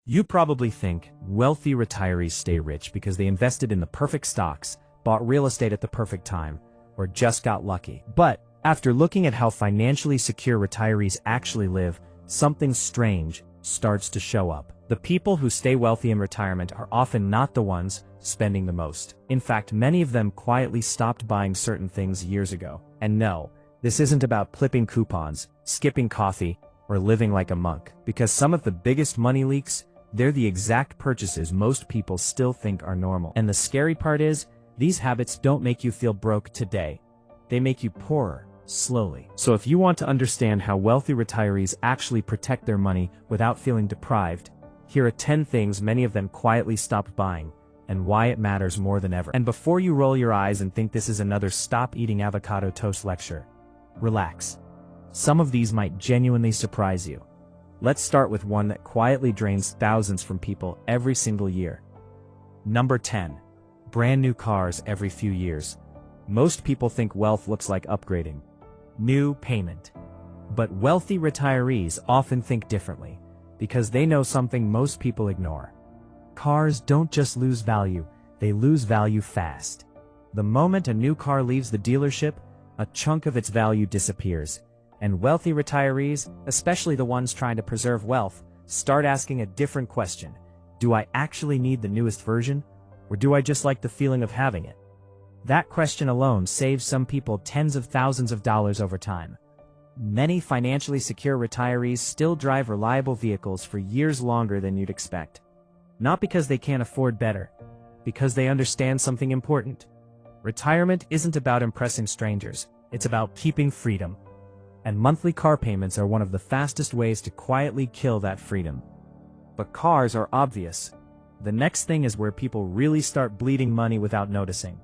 You probably think wealthy retirees stay rich because they invested in the perfect stocks, bought real estate at the perfect time, or just got lucky. But after looking at how financially secure retirees actually live, something strange starts to show up. The people who stay wealthy in retirement are often not the ones spending the most. In fact, many of them quietly stopped buying certain things years ago. And no, this isn't about clipping coupons, skipping coffee, or living like a monk. Because some of the biggest money leaks, they're the exact purchases most people still think are normal. And the scary part is, these habits don't make you feel broke today. They make you poorer, slowly. So if you want to understand how wealthy retirees actually protect their money without feeling deprived, here are 10 things many of them quietly stopped buying, and why it matters more than ever. And before you roll your eyes and think this is another stop eating avocado toast lecture, relax. Some of these might genuinely surprise you. Let's start with one that quietly drains thousands from people every single year. Number 10. Brand new cars every few years. Most people think wealth looks like upgrading. New payment. But wealthy retirees often think differently, because they know something most people ignore. Cars don't just lose value, they lose value fast. The moment a new car leaves the dealership, a chunk of its value disappears. And wealthy retirees, especially the ones trying to preserve wealth, start asking a different question. Do I actually need the newest version? Or do I just like the feeling of having it? That question alone saves some people tens of thousands of dollars over time. Many financially secure retirees still drive reliable vehicles for years longer than you'd expect. Not because they can't afford better, because they understand something important. Retirement isn't about impressing strangers, it's about keeping freedom. And monthly car payments are one of the fastest ways to quietly kill that freedom. But cars are obvious. The next thing is where people really start bleeding money without noticing.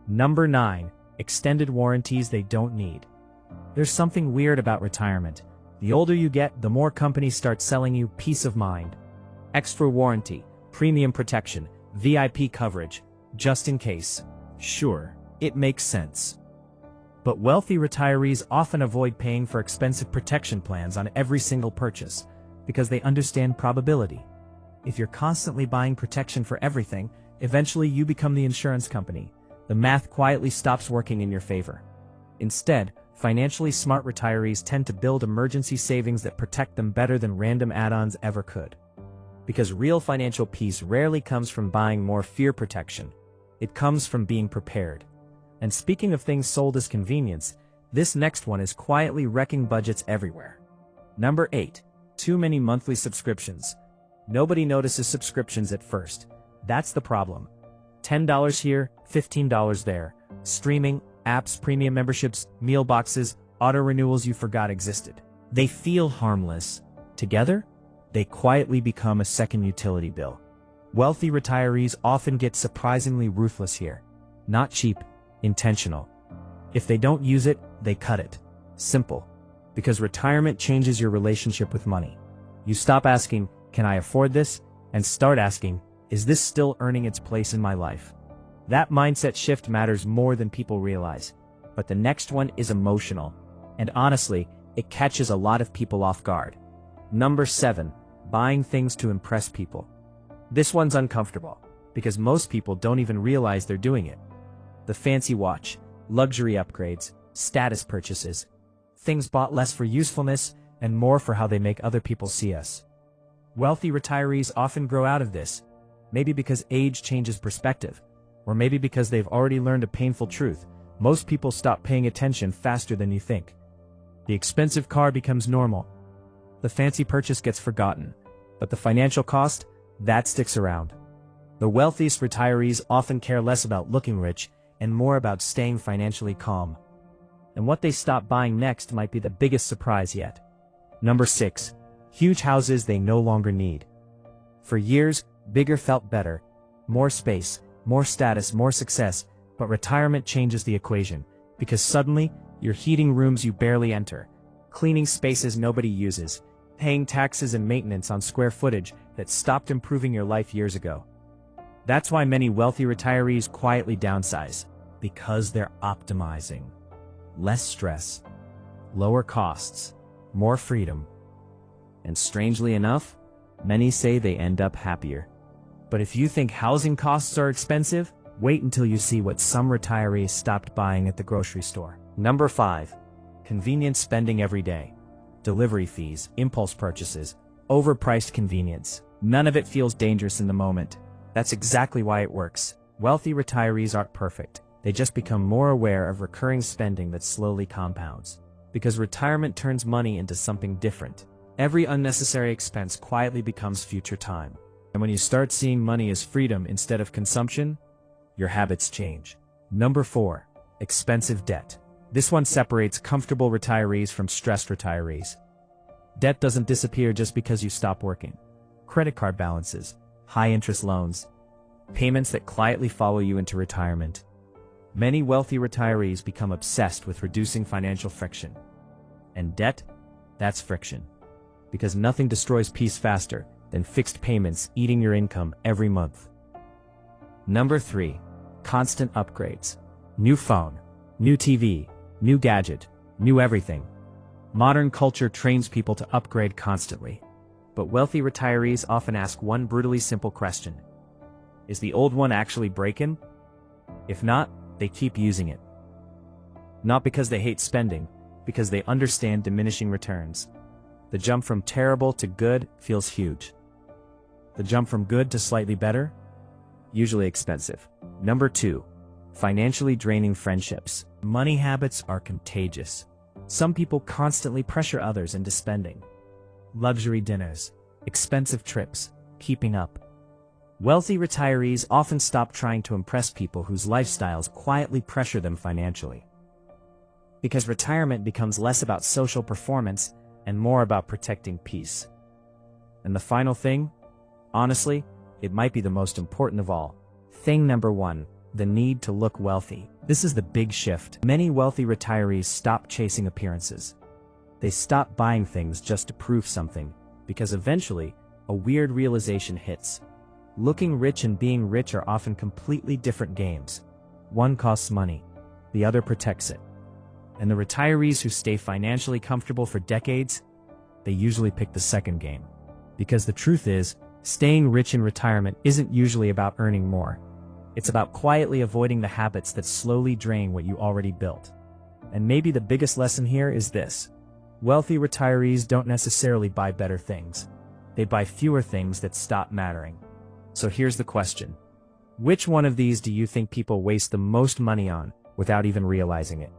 Number 9. Extended warranties they don't need. There's something weird about retirement. The older you get, the more companies start selling you peace of mind. Extra warranty, premium protection, VIP coverage, just in case. Sure, it makes sense. But wealthy retirees often avoid paying for expensive protection plans on every single purchase, because they understand probability. If you're constantly buying protection for everything, eventually you become the insurance company. The math quietly stops working in your favor. Instead, financially smart retirees tend to build emergency savings that protect them better than random add-ons ever could. Because real financial peace rarely comes from buying more fear protection. It comes from being prepared. And speaking of things sold as convenience, this next one is quietly wrecking budgets everywhere. Number 8. Too many monthly subscriptions. Nobody notices subscriptions at first. That's the problem. $10 here, $15 there. Streaming, apps, premium memberships, meal boxes, auto renewals you forgot existed. They feel harmless. Together, they quietly become a second utility bill. Wealthy retirees often get surprisingly ruthless here. Not cheap, intentional. If they don't use it, they cut it. Simple. Because retirement changes your relationship with money. You stop asking, can I afford this? And start asking, is this still earning its place in my life? That mindset shift matters more than people realize. But the next one is emotional. And honestly, it catches a lot of people off guard. Number 7. Buying things to impress people. This one's uncomfortable, because most people don't even realize they're doing it. The fancy watch, luxury upgrades, status purchases. Things bought less for usefulness and more for how they make other people see us. Wealthy retirees often grow out of this, maybe because age changes perspective, or maybe because they've already learned a painful truth. Most people stop paying attention faster than you think. The expensive car becomes normal. The fancy purchase gets forgotten, but the financial cost, that sticks around. The wealthiest retirees often care less about looking rich and more about staying financially calm. And what they stop buying next might be the biggest surprise yet. Number 6. Huge houses they no longer need. For years, bigger felt better. More space, more status, more success, but retirement changes the equation, because suddenly, you're heating rooms you barely enter, cleaning spaces nobody uses, paying taxes and maintenance on square footage that stopped improving your life years ago. That's why many wealthy retirees quietly downsize, because they're optimizing. Less stress, lower costs, more freedom. And strangely enough, Many say they end up happier. But if you think housing costs are expensive, wait until you see what some retirees stopped buying at the grocery store. Number 5. Convenience spending every day. Delivery fees, impulse purchases, overpriced convenience. None of it feels dangerous in the moment. That's exactly why it works. Wealthy retirees aren't perfect. They just become more aware of recurring spending that slowly compounds. Because retirement turns money into something different. Every unnecessary expense quietly becomes future time. And when you start seeing money as freedom instead of consumption, your habits change. Number 4. Expensive debt. This one separates comfortable retirees from stressed retirees. Debt doesn't disappear just because you stop working. Credit card balances, high-interest loans, payments that quietly follow you into retirement. Many wealthy retirees become obsessed with reducing financial friction. And debt? That's friction. Because nothing destroys peace faster than fixed payments eating your income every month. Number 3. Constant upgrades. New phone, new TV, new gadget, new everything. Modern culture trains people to upgrade constantly. But wealthy retirees often ask one brutally simple question. Is the old one actually breaking? If not, they keep using it. Not because they hate spending, because they understand diminishing returns. The jump from terrible to good feels huge. The jump from good to slightly better? Usually expensive. Number 2. Financially draining friendships. Money habits are contagious. Some people constantly pressure others into spending. Luxury dinners, expensive trips, keeping up. Wealthy retirees often stop trying to impress people whose lifestyles quietly pressure them financially. Because retirement becomes less about social performance and more about protecting peace. And the final thing? Honestly, it might be the most important of all. Thing number 1, the need to look wealthy. This is the big shift. Many wealthy retirees stop chasing appearances. They stop buying things just to prove something, because eventually, a weird realization hits. Looking rich and being rich are often completely different games. One costs money, the other protects it. And the retirees who stay financially comfortable for decades, they usually pick the second game. Because the truth is, staying rich in retirement isn't usually about earning more. It's about quietly avoiding the habits that slowly drain what you already built. And maybe the biggest lesson here is this. Wealthy retirees don't necessarily buy better things. They buy fewer things that stop mattering. So here's the question. Which one of these do you think people waste the most money on without even realizing it?